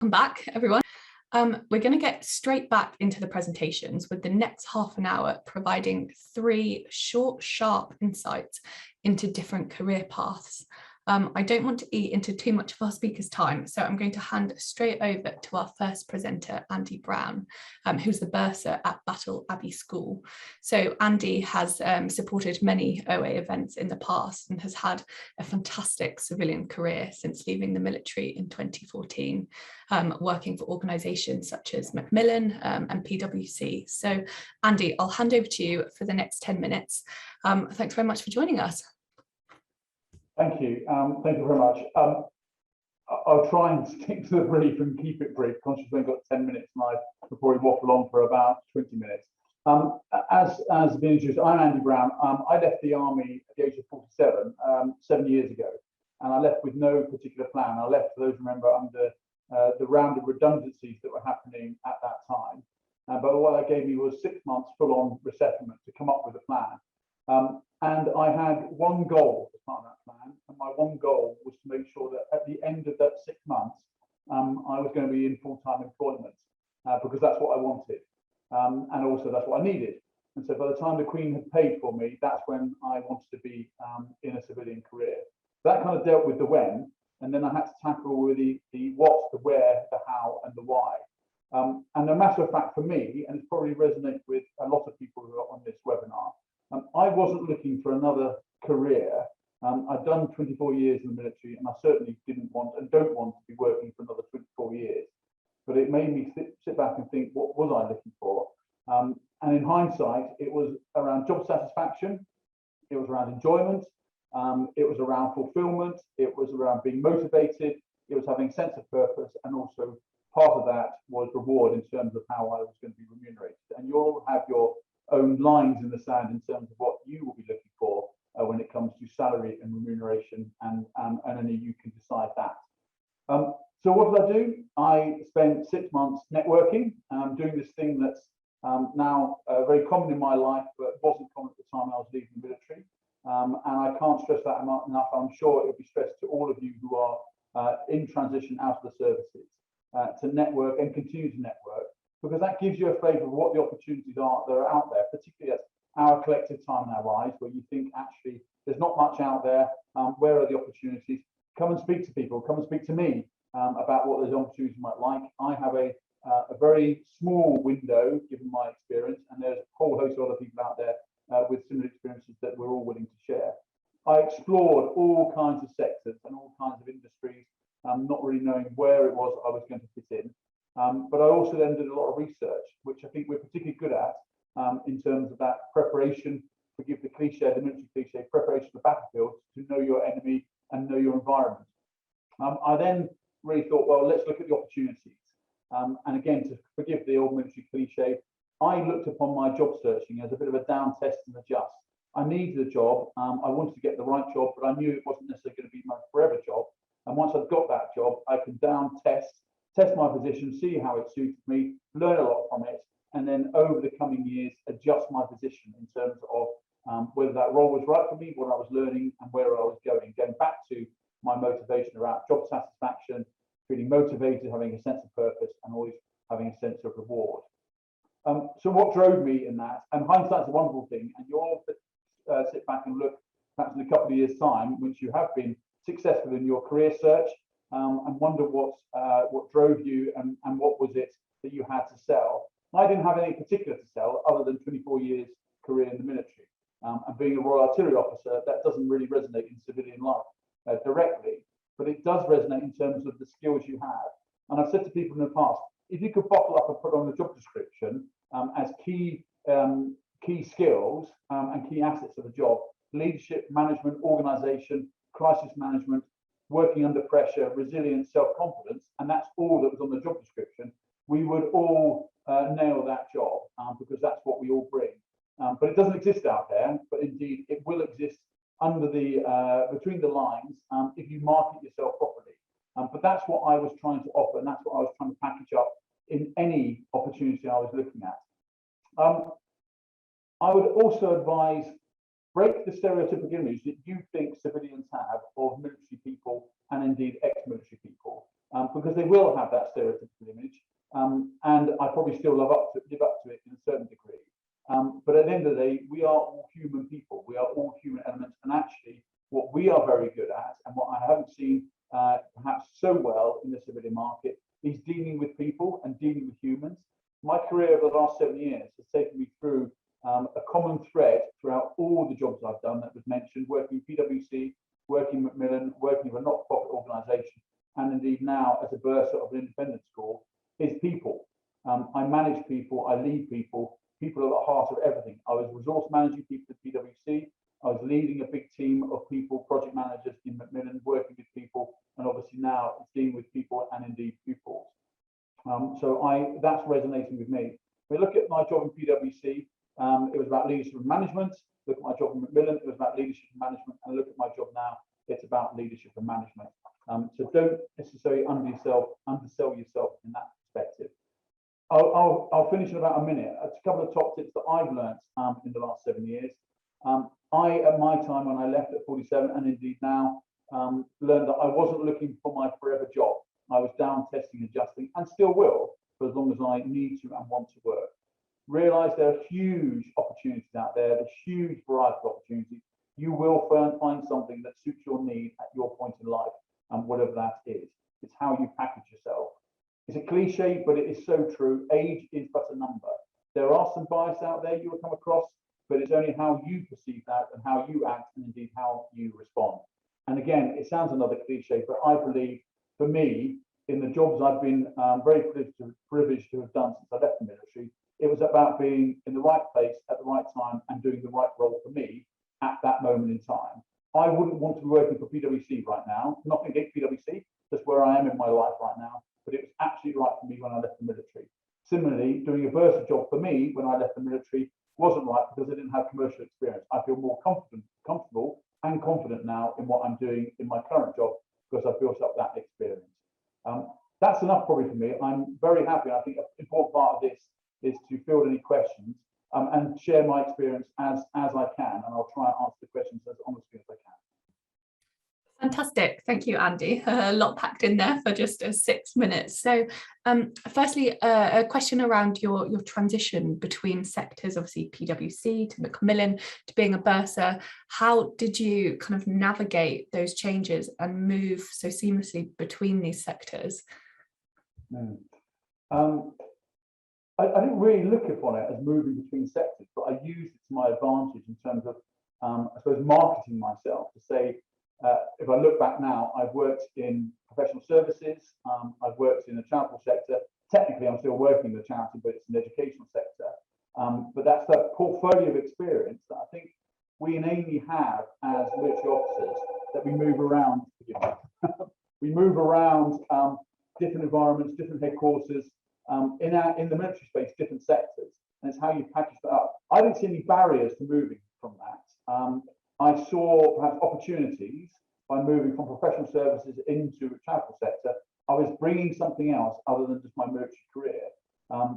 Welcome back, everyone. We're going to get straight back into the presentations with the next half an hour providing 3 short, sharp insights into different career paths. I don't want to eat into too much of our speaker's time, so I'm going to hand straight over to our first presenter, Andy Brown, who's the bursar at Battle Abbey School. So Andy has supported many OA events in the past and has had a fantastic civilian career since leaving the military in 2014, working for organisations such as Macmillan and PwC. So Andy, I'll hand over to you for the next 10 minutes. Thanks very much for joining us. Thank you. Thank you very much. I'll try and stick to the brief and keep it brief. Conscious we've got 10 minutes and I'll probably waffle on for about 20 minutes. As been introduced, I'm Andy Brown. I left the army at the age of 47, 7 years ago, and I left with no particular plan. I left, for those who remember, under the round of redundancies that were happening at that time. But what that gave me was 6 months full-on resettlement to come up with a plan. And I had one goal as part of that plan, and my one goal was to make sure that at the end of that 6 months, I was going to be in full-time employment, because that's what I wanted, and also that's what I needed. And so by the time the Queen had paid for me, that's when I wanted to be in a civilian career. That kind of dealt with the when, and then I had to tackle with the what, the where, the how, and the why. And a matter of fact for me, and it's probably resonates with a lot of people who are on this webinar, I wasn't looking for another career. I'd done 24 years in the military, and I certainly didn't want and don't want to be working for another 24 years. But it made me sit back and think, what was I looking for? And in hindsight, it was around job satisfaction, it was around enjoyment, it was around fulfillment, it was around being motivated, it was having a sense of purpose, and also part of that was reward in terms of how I was going to be remunerated. And you all have your own lines in the sand in terms of what you will be looking for when it comes to salary and remuneration, and only you can decide that. So what did I do? I spent 6 months networking, doing this thing that's now very common in my life, but wasn't common at the time I was leaving the military. And I can't stress that enough. I'm sure it will be stressed to all of you who are in transition out of the services, to network and continue to network, because that gives you a flavour of what the opportunities are that are out there, particularly at our collective time in our lives, where you think actually there's not much out there. Where are the opportunities? Come and speak to people. Come and speak to me about what those opportunities might like. I have a very small window, given my experience, and there's a whole host of other people out there with similar experiences that we're all willing to share. I explored all kinds of sectors and all kinds of industries, not really knowing where it was I was going to fit in. But I also then did a lot of research, which I think we're particularly good at in terms of that preparation, forgive the cliche, the military cliche, preparation for the battlefield, to know your enemy and know your environment. I then really thought, well, let's look at the opportunities. And again, to forgive the old military cliche, I looked upon my job searching as a bit of a down test and adjust. I needed a job. I wanted to get the right job, but I knew it wasn't necessarily going to be my forever job. And once I've got that job, I can down test my position, see how it suits me, learn a lot from it, and then over the coming years, adjust my position in terms of whether that role was right for me, what I was learning, and where I was going. Getting back to my motivation around job satisfaction, feeling motivated, having a sense of purpose, and always having a sense of reward. So what drove me in that? And hindsight's a wonderful thing, and you all sit back and look perhaps in a couple of years' time, once you have been successful in your career search, and wonder what drove you and what was it that you had to sell. I didn't have any particular to sell other than 24 years career in the military. And being a Royal Artillery officer, that doesn't really resonate in civilian life directly, but it does resonate in terms of the skills you have. And I've said to people in the past, if you could bottle up and put on the job description as key skills and key assets of the job: leadership, management, organisation, crisis management, working under pressure, resilience, self-confidence, and that's all that was on the job description, we would all nail that job, because that's what we all bring. But it doesn't exist out there, but indeed it will exist under the between the lines if you market yourself properly. But that's what I was trying to offer, and that's what I was trying to package up in any opportunity I was looking at. I would also advise, break the stereotypical image that you think civilians have of military people and indeed ex-military people. because they will have that stereotypical image, and I probably still live up to it in a certain degree. But at the end of the day, we are all human people. We are all human elements, and actually, what we are very good at, and what I haven't seen perhaps so well in the civilian market, is dealing with people and dealing with humans. My career over the last 7 years has taken me through a common thread throughout all the jobs I've done that was mentioned, working in PwC, working in Macmillan, working with a not-for-profit organisation, and indeed now as a bursar of an independent school, is people. I manage people, I lead people. People are at the heart of everything. I was resource managing people at PwC. I was leading a big team of people, project managers in Macmillan, working with people, and obviously now it's dealing with people and indeed pupils. So that's resonating with me. We look at my job in PwC, it was about leadership and management. Look at my job in Macmillan, it was about leadership and management. And look at my job now, it's about leadership and management. So don't necessarily undersell yourself in that perspective. I'll finish in about a minute. A couple of top tips that I've learned in the last 7 years. At my time when I left at 47, and indeed now, learned that I wasn't looking for my forever job. I was down testing, adjusting, and still will, for as long as I need to and want to work. Realise there are huge opportunities out there. There's huge variety of opportunities. You will find something that suits your need at your point in life, and whatever that is. It's how you package yourself. It's a cliche, but it is so true. Age is but a number. There are some bias out there you will come across, but it's only how you perceive that and how you act, and indeed how you respond. And again, it sounds another cliche, but I believe for me, in the jobs I've been very privileged to have done since I left the military, it was about being in the right place at the right time and doing the right role for me at that moment in time. I wouldn't want to be working for PwC right now, nothing against PwC, just where I am in my life right now, but it was absolutely right for me when I left the military. Similarly, doing a bursar job for me when I left the military wasn't right because I didn't have commercial experience. I feel more comfortable and confident now in what I'm doing in my current job because I've built up that experience. That's enough probably for me. I'm very happy. I think an important part of this is to field any questions and share my experience as I can, and I'll try and answer the questions as honestly as I can. Fantastic. Thank you, Andy. A lot packed in there for just 6 minutes. So firstly, a question around your transition between sectors, obviously PwC to Macmillan to being a bursar. How did you kind of navigate those changes and move so seamlessly between these sectors? I didn't really look upon it as moving between sectors, but I used it to my advantage in terms of, I suppose, marketing myself to say, if I look back now, I've worked in professional services, I've worked in the charitable sector. Technically, I'm still working in the charity, but it's an educational sector. But that's that portfolio of experience that I think we innately have as military officers, that we move around. We move around different environments, different headquarters, in the military space, different sectors, and it's how you package that up. I didn't see any barriers to moving from that. I saw perhaps opportunities by moving from professional services into the charitable sector. I was bringing something else other than just my military career.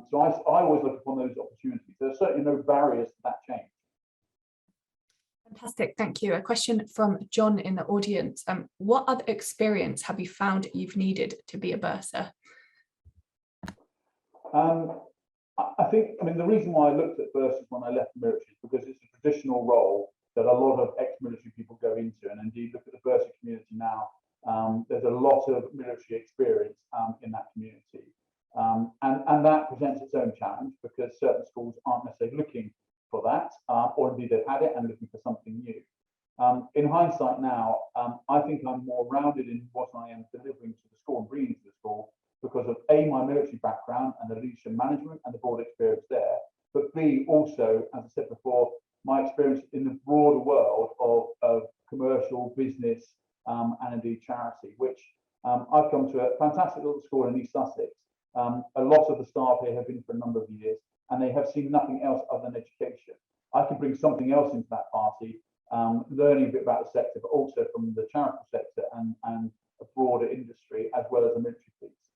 So I always look upon those opportunities. There's certainly no barriers to that change. Fantastic, thank you. A question from John in the audience. What other experience have you found you've needed to be a bursar? I think, the reason why I looked at bursars when I left the military is because it's a traditional role that a lot of ex-military people go into, and indeed look at the bursar community now. There's a lot of military experience in that community, and that presents its own challenge because certain schools aren't necessarily looking for that, or indeed they've had it and looking for something new. In hindsight now, I think I'm more rounded in what I am delivering to the school and bringing to the school because of A, my military background and the leadership management and the broad experience there, but B, also, as I said before, my experience in the broader world of commercial business and indeed charity, which I've come to a fantastic little school in East Sussex. A lot of the staff here have been for a number of years, and they have seen nothing else other than education. I can bring something else into that party, learning a bit about the sector, but also from the charitable sector and a broader industry, as well as the military piece.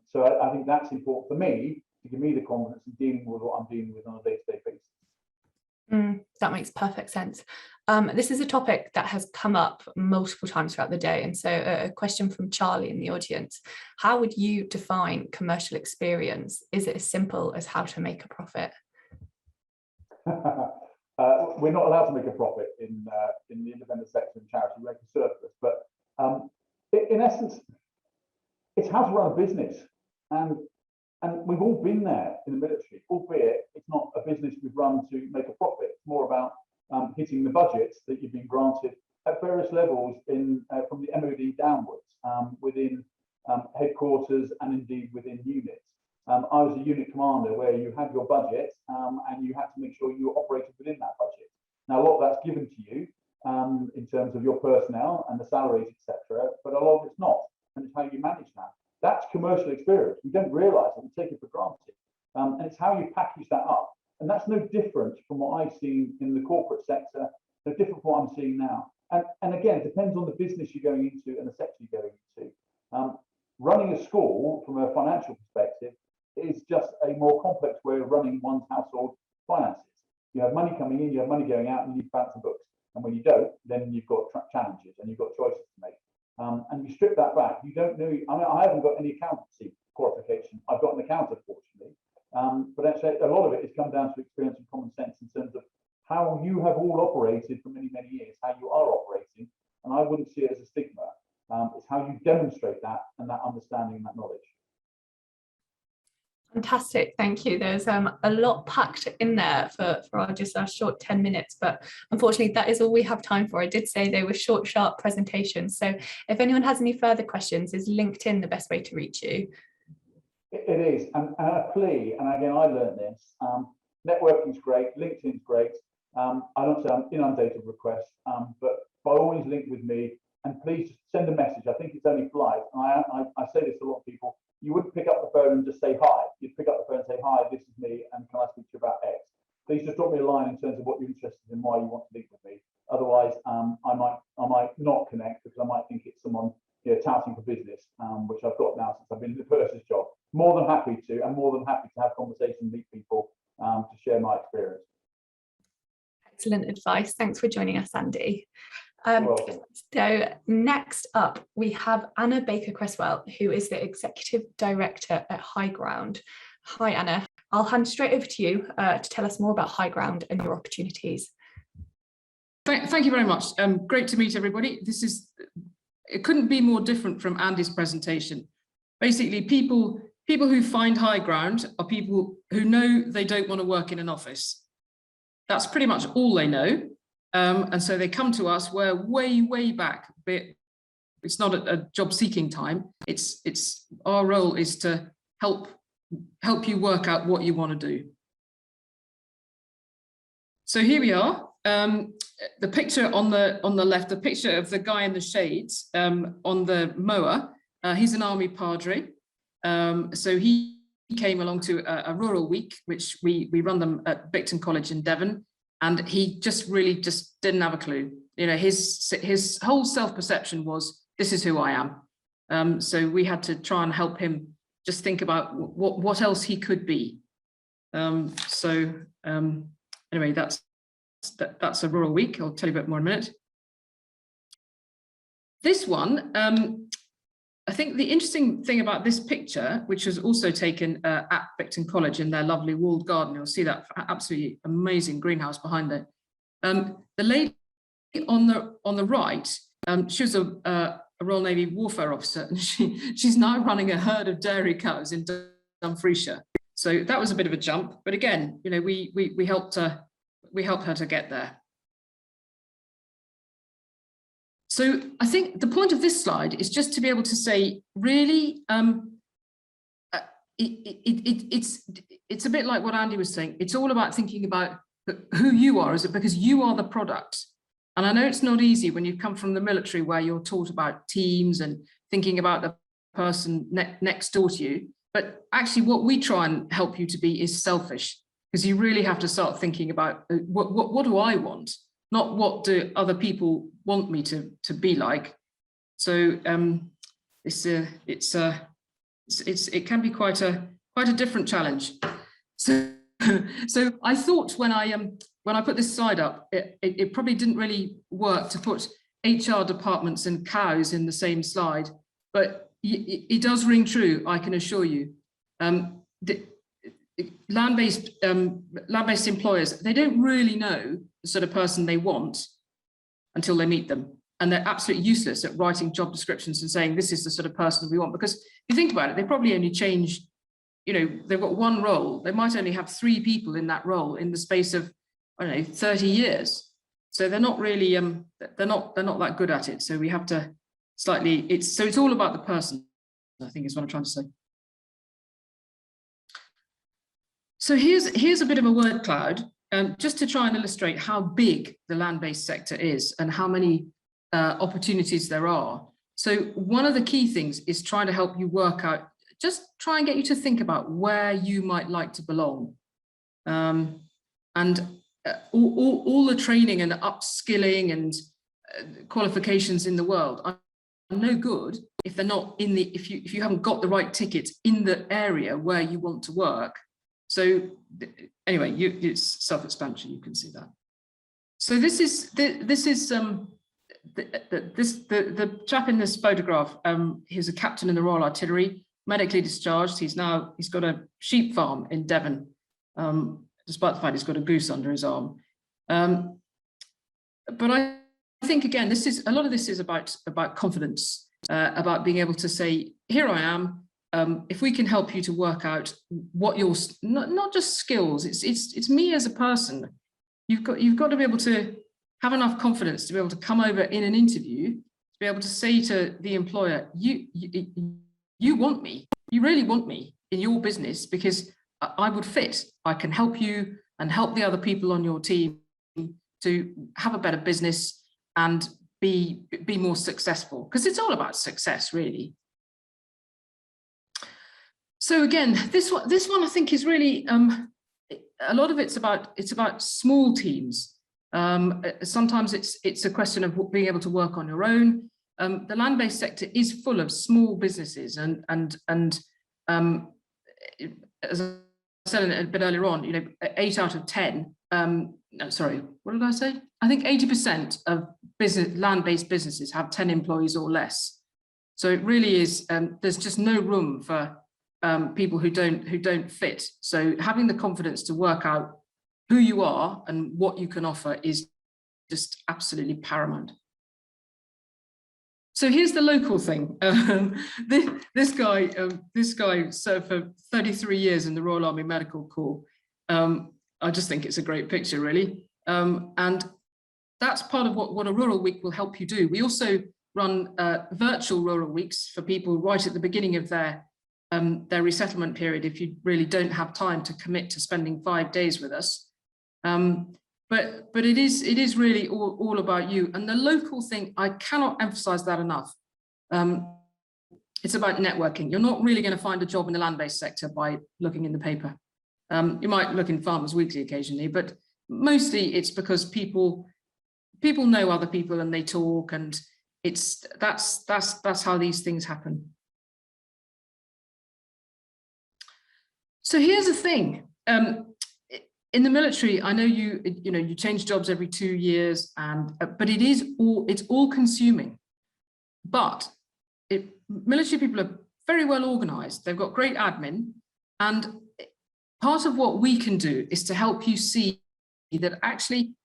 So I think that's important for me to give me the confidence in dealing with what I'm dealing with on a day-to-day basis. That makes perfect sense. This is a topic that has come up multiple times throughout the day. And so a question from Charlie in the audience: how would you define commercial experience? Is it as simple as how to make a profit? We're not allowed to make a profit in the independent sector and charity. We make a surplus, but in essence, it's how to run a business. And we've all been there in the military, albeit it's not a business we've run to make a profit. It's more about hitting the budgets that you've been granted at various levels from the MOD downwards, within headquarters and indeed within units. I was a unit commander where you had your budget and you had to make sure you operated within that budget. Now, a lot of that's given to you in terms of your personnel and the salaries, etc., but a lot of it's not, and it's how you manage that. That's commercial experience. We don't realise it, we take it for granted. And it's how you package that up. And that's no different from what I've seen in the corporate sector, no different from what I'm seeing now. And again, it depends on the business you're going into and the sector you're going into. Running a school from a financial perspective is just a more complex way of running one's household finances. You have money coming in, you have money going out, and you need to balance the books. And when you don't, then you've got challenges and you've got choices to make. And you strip that back, you don't know. I mean, I haven't got any accountancy qualification. I've got an accountant, fortunately. But actually, a lot of it has come down to experience and common sense in terms of how you have all operated for many, many years, how you are operating. And I wouldn't see it as a stigma. It's how you demonstrate that and that understanding and that knowledge. Fantastic, thank you. There's a lot packed in there for our short 10 minutes, but unfortunately that is all we have time for. I did say they were short, sharp presentations. So if anyone has any further questions, is LinkedIn the best way to reach you? It is, and a plea, and again, I learned this, networking's great, LinkedIn's great. I don't say I'm inundated with requests, but by all means link with me, and please send a message. I think it's only polite, and I say this to a lot of people. You wouldn't pick up the phone and just say hi. You'd pick up the phone and say, hi, this is me, and can I speak to you about X? Please just drop me a line in terms of what you're interested in, why you want to link with me. Otherwise, I might not connect because I might think it's someone touting for business, which I've got now since I've been in the purser's job. More than happy to, and more than happy to have conversations, meet people, to share my experience. Excellent advice. Thanks for joining us, Andy. So next up, we have Anna Baker-Cresswell, who is the Executive Director at Highground. Hi, Anna. I'll hand straight over to you to tell us more about Highground and your opportunities. Thank you very much. Great to meet everybody. It couldn't be more different from Andy's presentation. Basically, people who find Highground are people who know they don't want to work in an office. That's pretty much all they know. And so they come to us. We're way back. It's not a job seeking time. It's our role is to help you work out what you want to do. So here we are. The picture on the left, the picture of the guy in the shades on the mower. He's an army padre. So he came along to a rural week, which we run them at Bicton College in Devon. And he really didn't have a clue. His whole self-perception was, this is who I am. So we had to try and help him just think about what else he could be. Anyway, that's a rural week. I'll tell you a bit more in a minute. This one, I think the interesting thing about this picture, which was also taken at Bicton College in their lovely walled garden, you'll see that absolutely amazing greenhouse behind there. The lady on the right, she was a Royal Navy warfare officer, and she's now running a herd of dairy cows in Dumfriesshire. So that was a bit of a jump, but again, we helped her to get there. So I think the point of this slide is just to be able to say, really, it's a bit like what Andy was saying. It's all about thinking about who you are, because you are the product. And I know it's not easy when you come from the military where you're taught about teams and thinking about the person next door to you. But actually what we try and help you to be is selfish, because you really have to start thinking about what do I want? Not what do other people want me to be like. So it can be quite a different challenge. So I thought when I when I put this slide up, it probably didn't really work to put HR departments and cows in the same slide, but it does ring true, I can assure you. Land-based employers, they don't really know the sort of person they want until they meet them. And they're absolutely useless at writing job descriptions and saying, this is the sort of person we want. Because if you think about it, they probably only change, they've got one role. They might only have 3 people in that role in the space of, I don't know, 30 years. So they're not really, they're not that good at it. So we have to slightly, it's all about the person, I think is what I'm trying to say. So here's a bit of a word cloud, just to try and illustrate how big the land-based sector is and how many opportunities there are. So one of the key things is trying to help you work out, just try and get you to think about where you might like to belong. And all the training and upskilling and qualifications in the world are no good if they're not in the, if you haven't got the right ticket in the area where you want to work. So anyway, it's self-explanatory, you can see that. So this is the chap in this photograph. He's a captain in the Royal Artillery, medically discharged. He's got a sheep farm in Devon, despite the fact he's got a goose under his arm. But I think again, a lot of this is about confidence, about being able to say, here I am. If we can help you to work out what your not just skills, it's me as a person. You've got to be able to have enough confidence to be able to come over in an interview, to be able to say to the employer, you want me, you really want me in your business because I would fit. I can help you and help the other people on your team to have a better business and be more successful, because it's all about success, really. So again, this one I think is really a lot of it's about small teams. Sometimes it's a question of being able to work on your own. The land-based sector is full of small businesses, and as I said a bit earlier on, 8 out of 10. No, sorry, what did I say? I think 80% of land-based businesses have 10 employees or less. So it really is. There's just no room for people who don't fit. So having the confidence to work out who you are and what you can offer is just absolutely paramount. So here's the local thing. This guy served for 33 years in the Royal Army Medical Corps. I just think it's a great picture, really. And that's part of what a Rural Week will help you do. We also run virtual Rural Weeks for people right at the beginning of their resettlement period, if you really don't have time to commit to spending 5 days with us. But it is really all about you. And the local thing, I cannot emphasize that enough. It's about networking. You're not really going to find a job in the land-based sector by looking in the paper. You might look in Farmers Weekly occasionally, but mostly it's because people know other people and they talk, and that's how these things happen. So here's the thing. In the military, I know you change jobs every 2 years, but it's all consuming. But military people are very well organized. They've got great admin, and part of what we can do is to help you see that actually,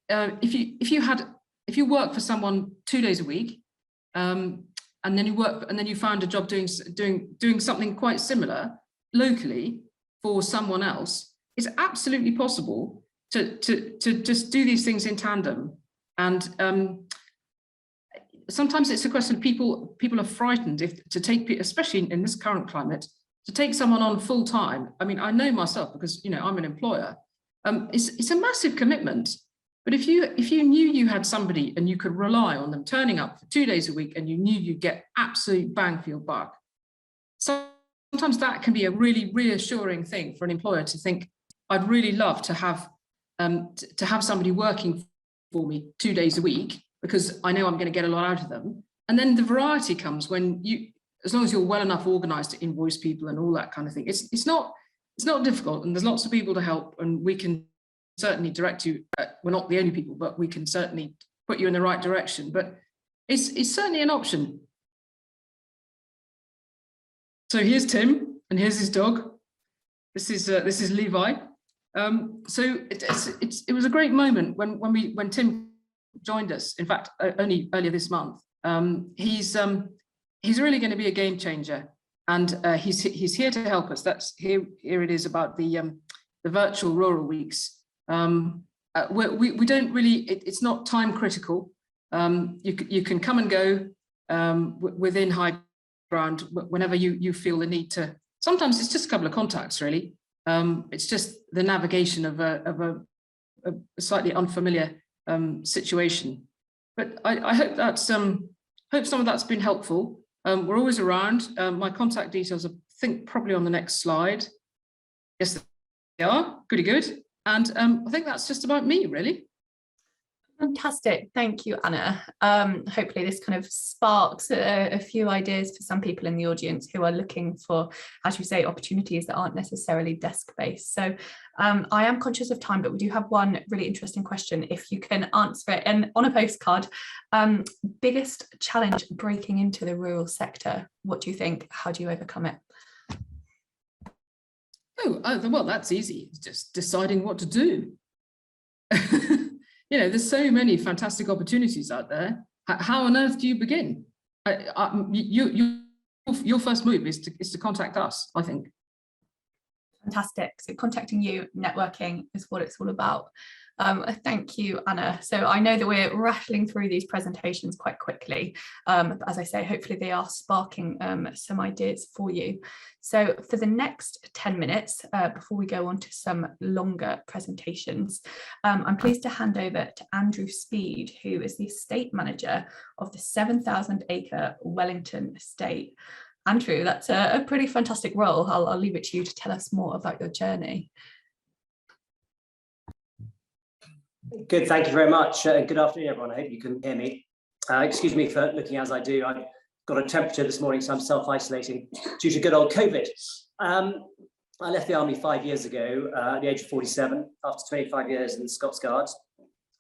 if you work for someone 2 days a week, and then you found a job doing something quite similar locally for someone else, it's absolutely possible to just do these things in tandem. And sometimes it's a question of people are frightened to take, especially in this current climate, to take someone on full time. I mean, I know myself because I'm an employer. It's a massive commitment. But if you knew you had somebody and you could rely on them turning up for 2 days a week, and you knew you'd get absolute bang for your buck, sometimes that can be a really reassuring thing for an employer to think, I'd really love to have somebody working for me 2 days a week because I know I'm going to get a lot out of them. And then the variety comes when as long as you're well enough organized to invoice people and all that kind of thing. It's not difficult, and there's lots of people to help, and we can certainly direct you. We're not the only people, but we can certainly put you in the right direction. But it's certainly an option. So here's Tim, and here's his dog. This is Levi. So it was a great moment when Tim joined us. In fact, only earlier this month. He's really going to be a game changer, and he's here to help us. That's here it is about the virtual rural weeks. We don't really. It's not time critical. You can come and go within Highground whenever you feel the need to. Sometimes it's just a couple of contacts, really. It's just the navigation of a slightly unfamiliar situation. But I hope that's hope some of that's been helpful. We're always around. My contact details are, I think, probably on the next slide. Yes, they are. Goody good. And I think that's just about me, really. Fantastic. Thank you, Anna. Hopefully this kind of sparks a few ideas for some people in the audience who are looking for, as you say, opportunities that aren't necessarily desk-based. So I am conscious of time, but we do have one really interesting question, if you can answer it and on a postcard. Biggest challenge breaking into the rural sector? What do you think? How do you overcome it? Oh, well, that's easy. It's just deciding what to do. You know, there's so many fantastic opportunities out there. How on earth do you begin? Your first move is to contact us, I think. Fantastic. So contacting you, networking is what it's all about. Thank you, Anna. So I know that we're rattling through these presentations quite quickly. But as I say, hopefully they are sparking some ideas for you. So for the next 10 minutes, before we go on to some longer presentations, I'm pleased to hand over to Andrew Speed, who is the estate manager of the 7,000-acre Wellington estate. Andrew, that's a pretty fantastic role. I'll leave it to you to tell us more about your journey. Good, thank you very much. Good afternoon, everyone. I hope you can hear me. Excuse me for looking as I do. I've got a temperature this morning, so I'm self-isolating due to good old COVID. I left the army 5 years ago at the age of 47, after 25 years in the Scots Guards,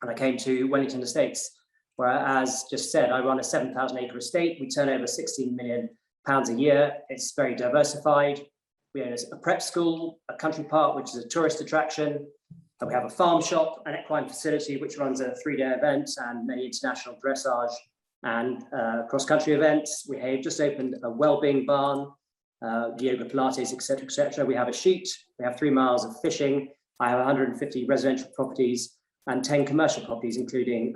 and I came to Wellington Estates, where, as just said, I run a 7,000-acre estate. We turn over £16 million a year. It's very diversified. We own a prep school, a country park, which is a tourist attraction. We have a farm shop, an equine facility, which runs a 3-day event and many international dressage and cross-country events. We have just opened a wellbeing barn, yoga, Pilates, etc., etc. We have a sheet. We have 3 miles of fishing. I have 150 residential properties and 10 commercial properties, including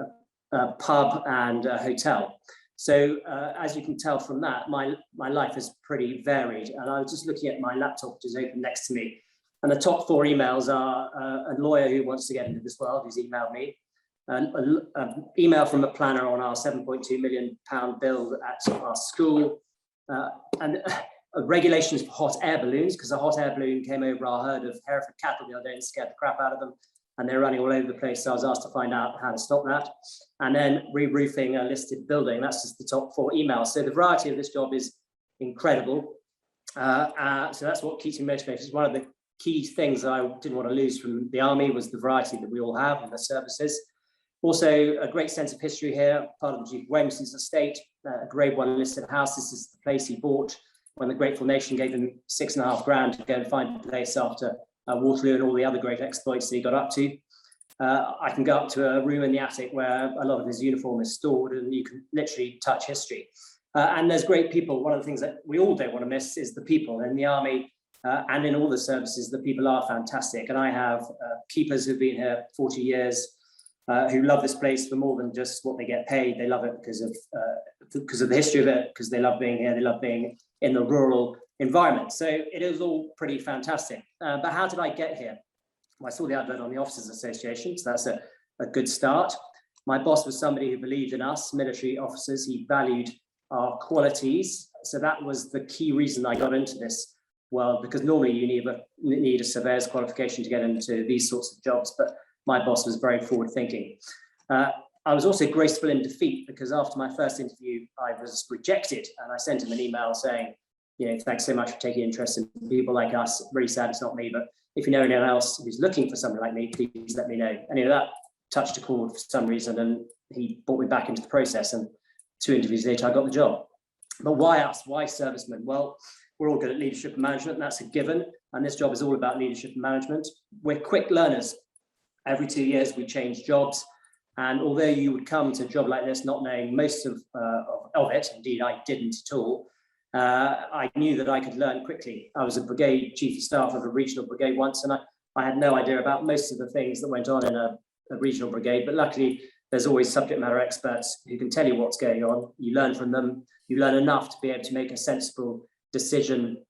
a pub and a hotel. So as you can tell from that, my life is pretty varied. And I was just looking at my laptop, which is open next to me. And the top 4 emails are a lawyer who wants to get into this world, who's emailed me, an email from a planner on our £7.2 million bill at our school, and regulations for hot air balloons, because a hot air balloon came over our herd of Hereford cattle the other day and scared the crap out of them, and they're running all over the place. So I was asked to find out how to stop that. And then re-roofing a listed building. That's just the top 4 emails. So the variety of this job is incredible. So that's what keeps me motivated. It's one of the key things that I didn't want to lose from the army was the variety that we all have in the services. Also, a great sense of history here, part of the Duke of Wellington's estate, a Grade 1 listed house. This is the place he bought when the grateful nation gave him £6.5 grand to go and find a place after Waterloo and all the other great exploits that he got up to. I can go up to a room in the attic where a lot of his uniform is stored, and you can literally touch history. And there's great people. One of the things that we all don't want to miss is the people in the army. And in all the services, the people are fantastic. And I have keepers who've been here 40 years, who love this place for more than just what they get paid. They love it because of the history of it, because they love being here. They love being in the rural environment. So it is all pretty fantastic. But how did I get here? Well, I saw the advert on the Officers Association, so that's a good start. My boss was somebody who believed in us, military officers. He valued our qualities. So that was the key reason I got into this. Well, because normally you need a surveyor's qualification to get into these sorts of jobs, but my boss was very forward thinking. I was also graceful in defeat, because after my first interview, I was rejected, and I sent him an email saying, you know, thanks so much for taking interest in people like us. Really sad it's not me, but if you know anyone else who's looking for somebody like me, please let me know. And that touched a chord for some reason, and he brought me back into the process, and 2 interviews later I got the job. But why us? Why servicemen? Well, we're all good at leadership and management, and that's a given, and this job is all about leadership and management. We're quick learners. Every 2 years we change jobs, and although you would come to a job like this not knowing most of it, indeed I didn't at all, I knew that I could learn quickly. I was a brigade chief of staff of a regional brigade once, and I had no idea about most of the things that went on in a regional brigade, but luckily there's always subject matter experts who can tell you what's going on. You learn from them, you learn enough to be able to make a sensible decision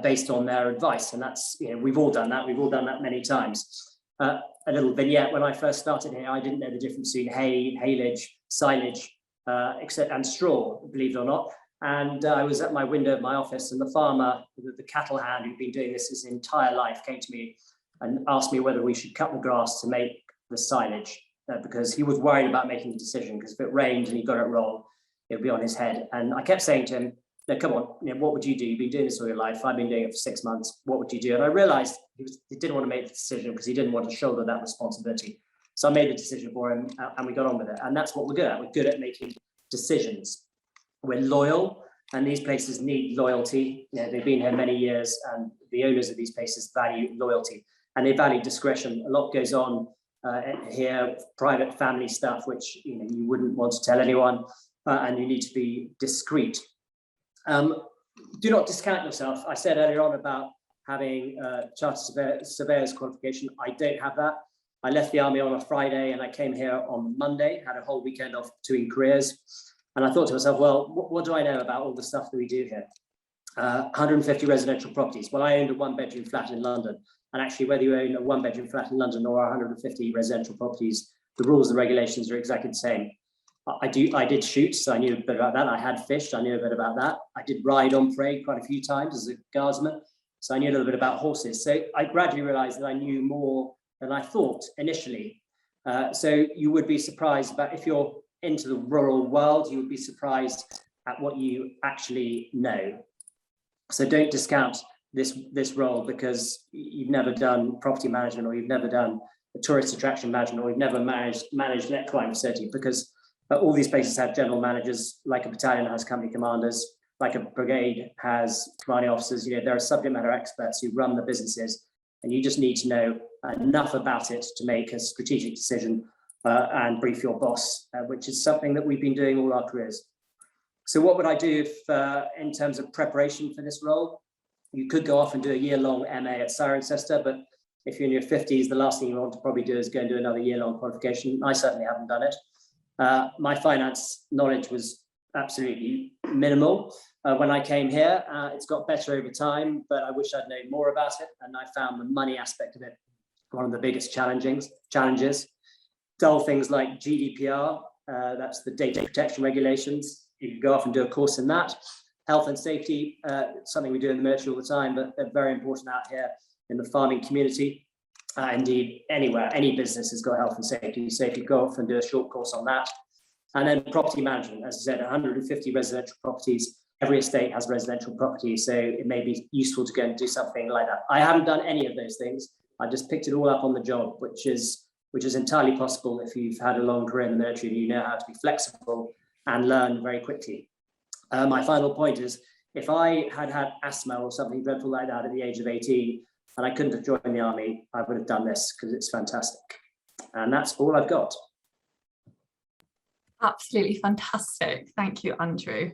based on their advice, and that's, we've all done that many times. A little vignette: when I first started here, I didn't know the difference between hay, haylage, silage, and straw, believe it or not. And I was at my window of my office, and the farmer, the cattle hand who'd been doing this his entire life, came to me and asked me whether we should cut the grass to make the silage, because he was worried about making a decision, because if it rained and he got it wrong, it would be on his head. And I kept saying to him, no, come on, what would you do? You've been doing this all your life. I've been doing it for 6 months. What would you do? And I realized he didn't want to make the decision because he didn't want to shoulder that responsibility. So I made the decision for him, and we got on with it. And that's what we're good at. We're good at making decisions. We're loyal, and these places need loyalty. They've been here many years, and the owners of these places value loyalty, and they value discretion. A lot goes on here, private family stuff, which you wouldn't want to tell anyone, and you need to be discreet. Do not discount yourself. I said earlier on about having a chartered surveyor's qualification. I don't have that. I left the army on a Friday and I came here on Monday, had a whole weekend off between careers. And I thought to myself, well, what do I know about all the stuff that we do here? 150 residential properties. Well, I owned a 1-bedroom flat in London. And actually, whether you own a 1-bedroom flat in London or 150 residential properties, the rules and regulations are exactly the same. I did shoot, so I knew a bit about that. I had fished, I knew a bit about that. I did ride on parade quite a few times as a guardsman, so I knew a little bit about horses. So I gradually realized that I knew more than I thought initially. So you would be surprised about, if you're into the rural world, you would be surprised at what you actually know. So don't discount this role because you've never done property management, or you've never done tourist attraction management, or you've never managed an equine facility, because all these places have general managers, like a battalion has company commanders, like a brigade has commanding officers. There are subject matter experts who run the businesses, and you just need to know enough about it to make a strategic decision and brief your boss, which is something that we've been doing all our careers. So what would I do if, in terms of preparation for this role? You could go off and do a year-long MA at Cirencester, but if you're in your 50s, the last thing you want to probably do is go and do another year-long qualification. I certainly haven't done it. My finance knowledge was absolutely minimal when I came here. It's got better over time, but I wish I'd known more about it. And I found the money aspect of it one of the biggest challenges. Dull things like GDPR, that's the data protection regulations. You can go off and do a course in that. Health and safety, something we do in the military all the time, but they're very important out here in the farming community. Indeed, anywhere, any business has got health and safety. So if you go off and do a short course on that. And then property management, as I said, 150 residential properties. Every estate has residential property, so it may be useful to go and do something like that. I haven't done any of those things. I just picked it all up on the job, which is entirely possible if you've had a long career in the military and you know how to be flexible and learn very quickly. My final point is, if I had had asthma or something dreadful like that at the age of 18, and I couldn't have joined the army, I would have done this because it's fantastic. And that's all I've got. Absolutely fantastic. Thank you, Andrew.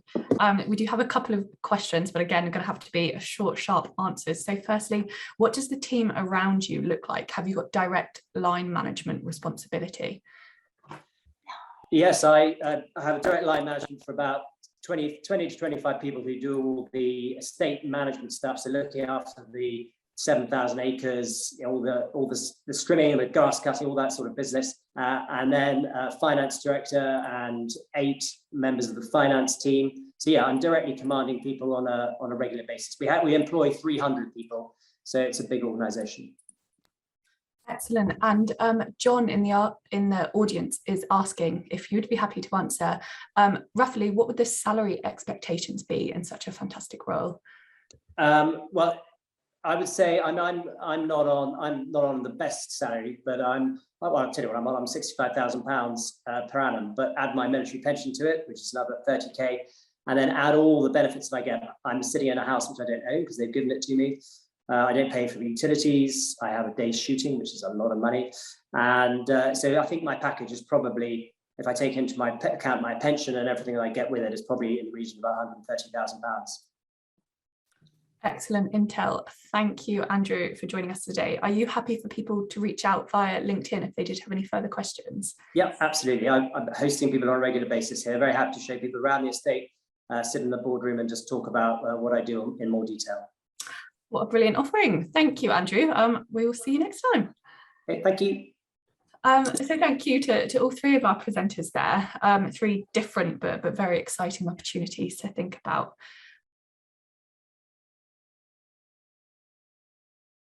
We do have a couple of questions, but again, they're going to have to be short, sharp answers. So firstly, what does the team around you look like? Have you got direct line management responsibility? Yes, I have a direct line management for about 20 to 25 people who do all the estate management stuff. So looking after the 7,000 acres, all the trimming and the grass cutting, all that sort of business. And then finance director and 8 members of the finance team. So yeah, I'm directly commanding people on a regular basis. We employ 300 people, so it's a big organization. Excellent. And John in the audience is asking if you'd be happy to answer, roughly what would the salary expectations be in such a fantastic role? Well, I would say I'm not on the best salary, but well, I'll tell you what I'm on. I'm £65,000 per annum, but add my military pension to it, which is another 30k, and then add all the benefits that I get. I'm sitting in a house which I don't own because they've given it to me. I don't pay for the utilities. I have a day's shooting, which is a lot of money, and so I think my package is probably, if I take into my account my pension and everything that I get with it, is probably in the region of about £130,000. Excellent intel. Thank you, Andrew, for joining us today. Are you happy for people to reach out via LinkedIn if they did have any further questions? Yeah, absolutely. I'm hosting people on a regular basis here. Very happy to show people around the estate, sit in the boardroom and just talk about what I do in more detail. What a brilliant offering. Thank you, Andrew. We will see you next time. Okay, thank you. So thank you to all three of our presenters there. Three different but very exciting opportunities to think about